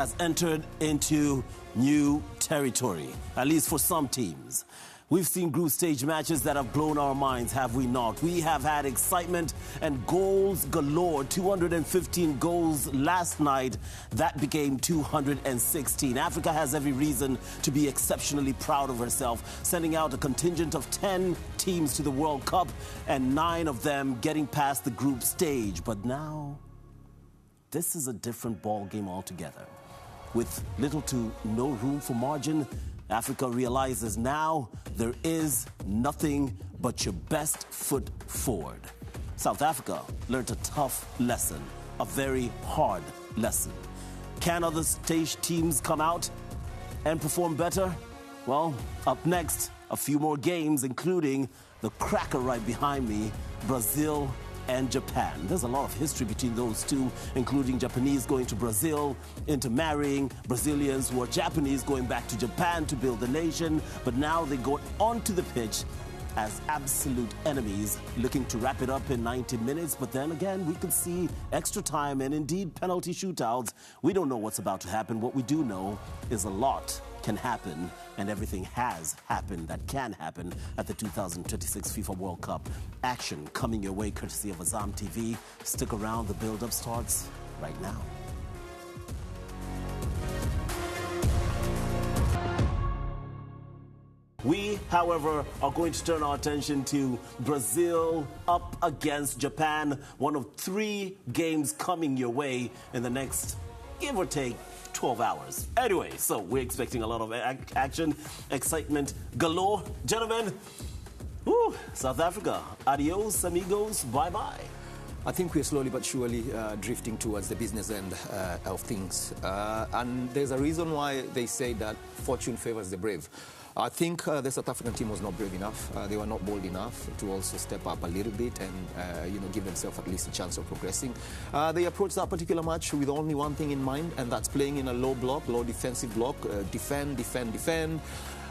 has entered into new territory, at least for some teams. We've seen group stage matches that have blown our minds, have we not? We have had excitement and goals galore. 215 goals last night. That became 216. Africa has every reason to be exceptionally proud of herself, sending out a contingent of 10 teams to the World Cup and 9 of them getting past the group stage. But now, this is a different ball game altogether. With little to no room for margin, Africa realizes now there is nothing but your best foot forward. South Africa learned a tough lesson, a very hard lesson. Can other stage teams come out and perform better? Well, up next, a few more games, including the cracker right behind me, Brazil and Japan. There's a lot of history between those two, including Japanese going to Brazil, into marrying Brazilians who are Japanese, going back to Japan to build the nation. But now they go onto the pitch as absolute enemies, looking to wrap it up in 90 minutes. But then again, we could see extra time and indeed penalty shootouts. We don't know what's about to happen. What we do know is a lot can happen, and everything has happened that can happen at the 2026 FIFA World Cup. Action coming your way courtesy of Azam TV. Stick around, the build-up starts right now. We, however, are going to turn our attention to Brazil up against Japan, one of 3 games coming your way in the next, give or take, 12 hours. Anyway, so we're expecting a lot of action, excitement galore. Gentlemen, woo, South Africa, adios, amigos, bye-bye. I think we're slowly but surely drifting towards the business end of things. And there's a reason why they say that fortune favors the brave. I think the South African team was not brave enough. They were not bold enough to also step up a little bit and give themselves at least a chance of progressing. They approached that particular match with only one thing in mind, and that's playing in a low block, low defensive block, defend, defend, defend.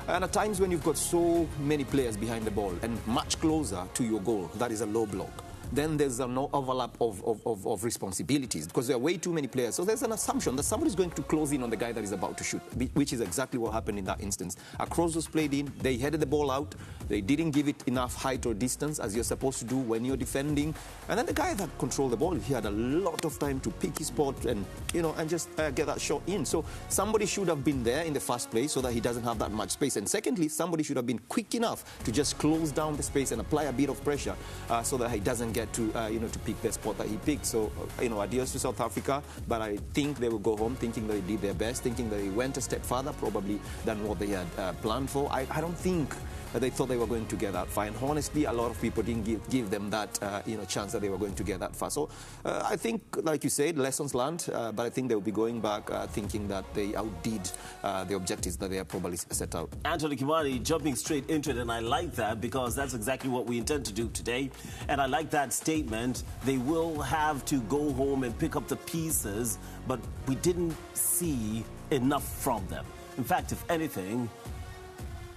And at times when you've got so many players behind the ball and much closer to your goal, that is a low block, then there's no overlap of responsibilities because there are way too many players. So there's an assumption that somebody's going to close in on the guy that is about to shoot, which is exactly what happened in that instance. A cross was played in, they headed the ball out, they didn't give it enough height or distance as you're supposed to do when you're defending. And then the guy that controlled the ball, he had a lot of time to pick his spot and, and just get that shot in. So somebody should have been there in the first place so that he doesn't have that much space. And secondly, somebody should have been quick enough to just close down the space and apply a bit of pressure so that he doesn't get to pick the spot that he picked. So, adios to South Africa, but I think they will go home thinking that they did their best, thinking that they went a step further probably than what they had planned for. I don't think that they thought they were going to get that far. And honestly, a lot of people didn't give them that chance that they were going to get that far. So I think, like you said, lessons learned, but I think they will be going back thinking that they outdid the objectives that they have probably set out. Anthony Kimani jumping straight into it, and I like that because that's exactly what we intend to do today. And I like that statement. They will have to go home and pick up the pieces, but we didn't see enough from them. In fact, if anything,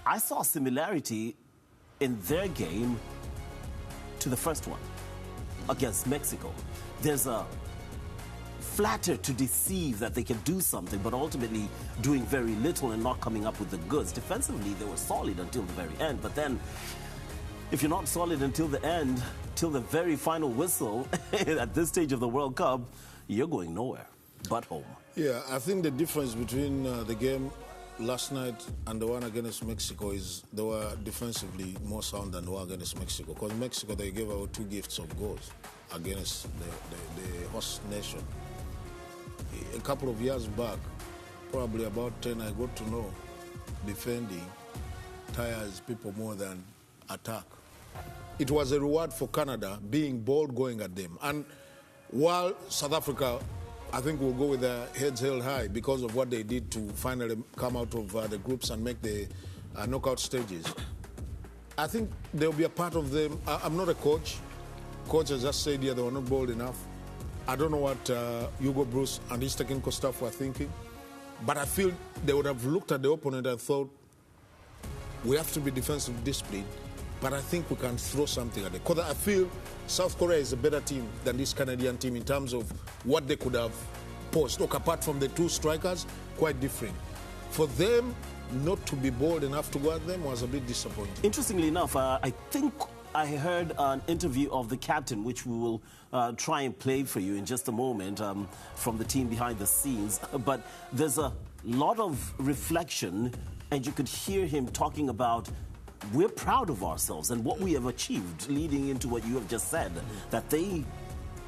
I saw similarity in their game to the first one against Mexico. There's a flatter to deceive that they can do something, but ultimately doing very little and not coming up with the goods. Defensively, they were solid until the very end, but then if you're not solid until the end, till the very final whistle at this stage of the World Cup, you're going nowhere but home. Yeah, I think the difference between the game last night and the one against Mexico is they were defensively more sound than the one against Mexico. Because Mexico, they gave out 2 gifts of goals against the host nation. A couple of years back, probably about 10, I got to know defending tires people more than attack. It was a reward for Canada being bold going at them. And while South Africa, I think we'll go with their heads held high because of what they did to finally come out of the groups and make the knockout stages. I think there'll be a part of them. I'm not a coach. Coach has just said, yeah, they were not bold enough. I don't know what Hugo Bruce and his technical staff were thinking, but I feel they would have looked at the opponent and thought, we have to be defensive disciplined, but I think we can throw something at it. Because I feel South Korea is a better team than this Canadian team in terms of what they could have post. Look, apart from the two strikers, quite different. For them not to be bold enough to go at them was a bit disappointing. Interestingly enough, I think I heard an interview of the captain, which we will try and play for you in just a moment, from the team behind the scenes. But there's a lot of reflection, and you could hear him talking about we're proud of ourselves and what we have achieved, leading into what you have just said, that they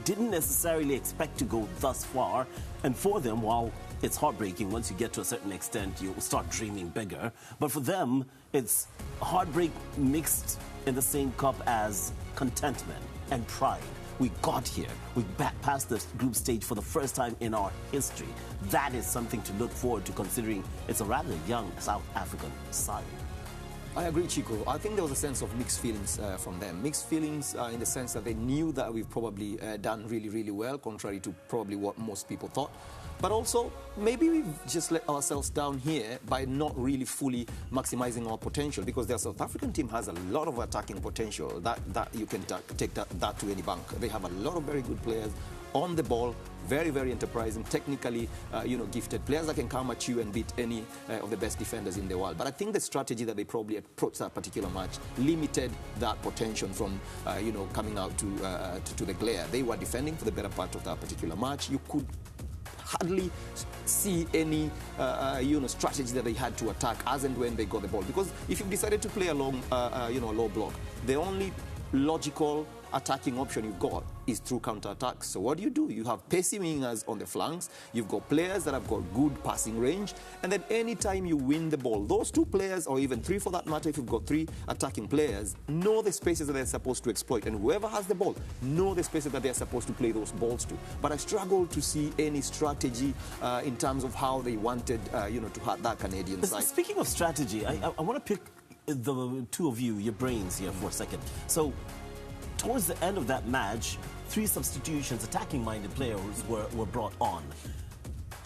didn't necessarily expect to go thus far. And for them, while it's heartbreaking, once you get to a certain extent, you start dreaming bigger. But for them, it's heartbreak mixed in the same cup as contentment and pride. We got here. We passed the group stage for the first time in our history. That is something to look forward to, considering it's a rather young South African side. I agree, Chiko. I think there was a sense of mixed feelings from them. Mixed feelings in the sense that they knew that we've probably done really, really well, contrary to probably what most people thought. But also, maybe we've just let ourselves down here by not really fully maximizing our potential, because the South African team has a lot of attacking potential that you can take that to any bank. They have a lot of very good players on the ball, very, very enterprising, technically, gifted players that can come at you and beat any of the best defenders in the world. But I think the strategy that they probably approached that particular match limited that potential from, coming out to the glare. They were defending for the better part of that particular match. You could hardly see any, strategy that they had to attack as and when they got the ball. Because if you've decided to play along, a low block, the only logical attacking option you've got is through counter-attacks. So what do? You have pacey wingers on the flanks, you've got players that have got good passing range, and then anytime you win the ball, those two players, or even three for that matter, if you've got three attacking players, know the spaces that they're supposed to exploit, and whoever has the ball, know the spaces that they're supposed to play those balls to. But I struggle to see any strategy in terms of how they wanted, to hurt that Canadian side. Speaking of strategy, I want to pick the two of you, your brains here for a second. So, towards the end of that match, 3 substitutions, attacking-minded players were brought on.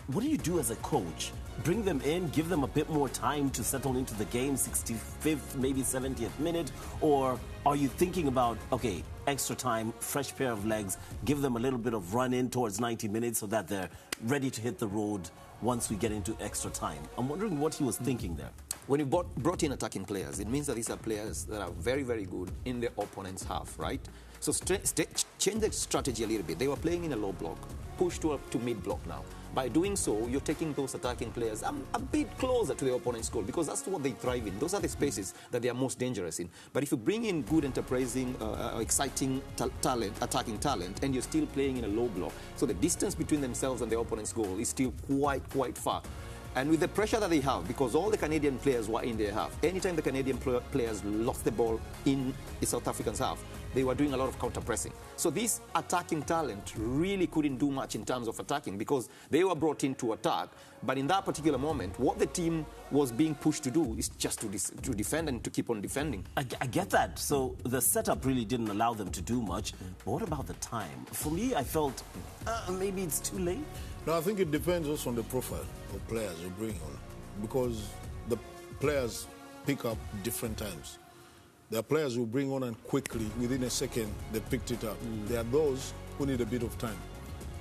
What do you do as a coach? Bring them in, give them a bit more time to settle into the game, 65th, maybe 70th minute? Or are you thinking about, okay, extra time, fresh pair of legs, give them a little bit of run-in towards 90 minutes so that they're ready to hit the road once we get into extra time? I'm wondering what he was thinking there. When you brought in attacking players, it means that these are players that are very, very good in the opponent's half, right? So change the strategy a little bit. They were playing in a low block, push to mid-block now. By doing so, you're taking those attacking players a bit closer to the opponent's goal, because that's what they thrive in. Those are the spaces that they are most dangerous in. But if you bring in good, enterprising, exciting attacking talent, and you're still playing in a low block, so the distance between themselves and the opponent's goal is still quite far. And with the pressure that they have, because all the Canadian players were in their half, anytime the Canadian players lost the ball in the South Africans' half, they were doing a lot of counter-pressing. So this attacking talent really couldn't do much in terms of attacking, because they were brought in to attack. But in that particular moment, what the team was being pushed to do is just to defend and to keep on defending. I get that. So the setup really didn't allow them to do much. But what about the time? For me, I felt maybe it's too late. No, I think it depends also on the profile of players you bring on, because the players pick up different times. There are players who bring on and quickly, within a second, they picked it up. There are those who need a bit of time,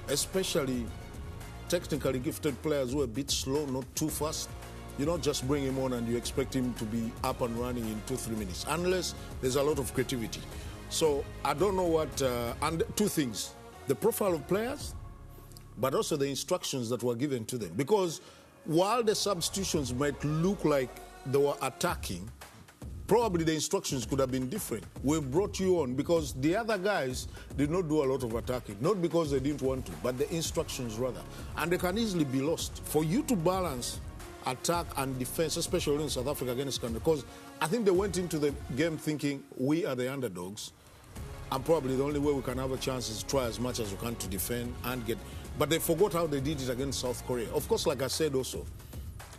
especially technically gifted players who are a bit slow, not too fast. You don't just bring him on and you expect him to be up and running in 2-3 minutes, unless there's a lot of creativity. So I don't know what, and two things, the profile of players, but also the instructions that were given to them. Because while the substitutions might look like they were attacking, probably the instructions could have been different. We brought you on because the other guys did not do a lot of attacking, not because they didn't want to, but the instructions rather. And they can easily be lost. For you to balance attack and defense, especially in South Africa against Canada, because I think they went into the game thinking we are the underdogs, and probably the only way we can have a chance is try as much as we can to defend and get... But they forgot how they did it against South Korea. Of course, like I said also,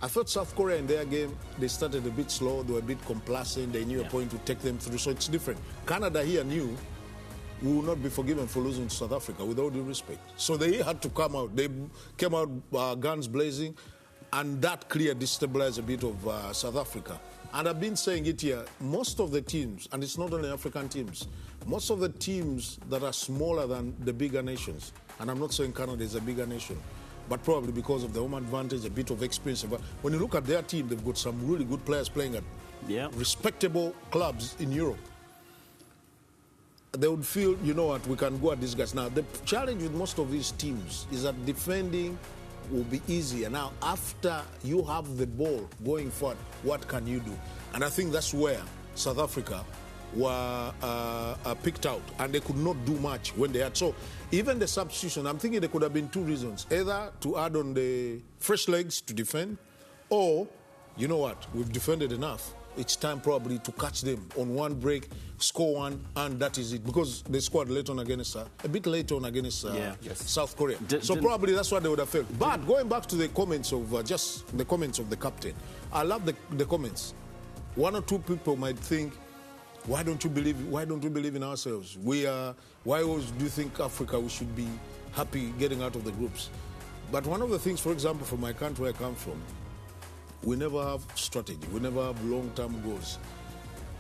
I thought South Korea in their game, they started a bit slow, they were a bit complacent, they knew a point to take them through, so it's different. Canada here knew we will not be forgiven for losing to South Africa, with all due respect. So they had to come out. They came out guns blazing, and that clearly destabilized a bit of South Africa. And I've been saying it here, most of the teams, and it's not only African teams, most of the teams that are smaller than the bigger nations, and I'm not saying Canada is a bigger nation, but probably because of the home advantage, a bit of experience. But when you look at their team, they've got some really good players playing at respectable clubs in Europe. They would feel, you know what, we can go at these guys. Now, the challenge with most of these teams is that defending will be easier. Now, after you have the ball going forward, what can you do? And I think that's where South Africa were picked out, and they could not do much when they had. So even the substitution, I'm thinking there could have been two reasons. Either to add on the fresh legs to defend, or, you know what, we've defended enough. It's time probably to catch them on one break, score one, and that is it. Because they scored late on against, a bit late on against South Korea. So probably that's what they would have felt. But going back to the comments of, just the comments of the captain, I love the comments. One or two people might think, why don't you believe in ourselves? Why do you think Africa, we should be happy getting out of the groups? But one of the things, for example, from my country where I come from, we never have strategy. We never have long-term goals.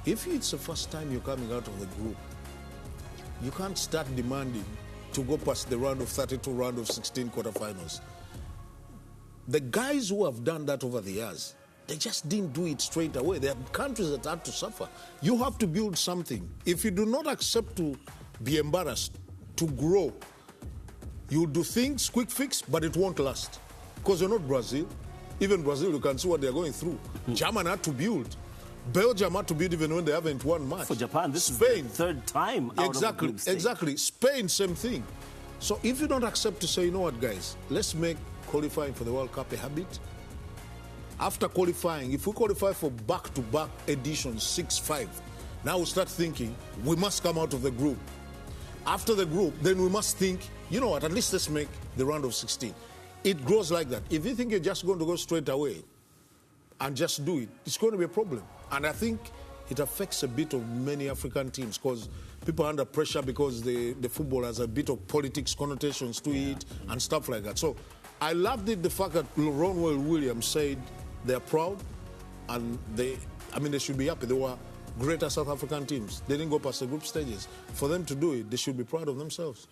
If it's the first time you're coming out of the group, you can't start demanding to go past the round of 32, round of 16 quarterfinals. The guys who have done that over the years, they just didn't do it straight away. There are countries that had to suffer. You have to build something. If you do not accept to be embarrassed, to grow, you'll do things, quick fix, but it won't last. Because you're not Brazil. Even Brazil, you can see what they're going through. German had to build. Belgium had to build even when they haven't won much. For Japan, this Spain, is the third time out of the group stage. Exactly. Spain, same thing. So if you don't accept to say, you know what, guys, let's make qualifying for the World Cup a habit. After qualifying, if we qualify for back-to-back editions, 6-5, now we start thinking, we must come out of the group. After the group, then we must think, you know what, at least let's make the round of 16. It grows like that. If you think you're just going to go straight away and just do it, it's going to be a problem. And I think it affects a bit of many African teams because people are under pressure because the football has a bit of politics connotations to it and stuff like that. So I loved it, the fact that Ronwell Williams said they're proud and they should be happy. They were greater South African teams. They didn't go past the group stages. For them to do it, they should be proud of themselves.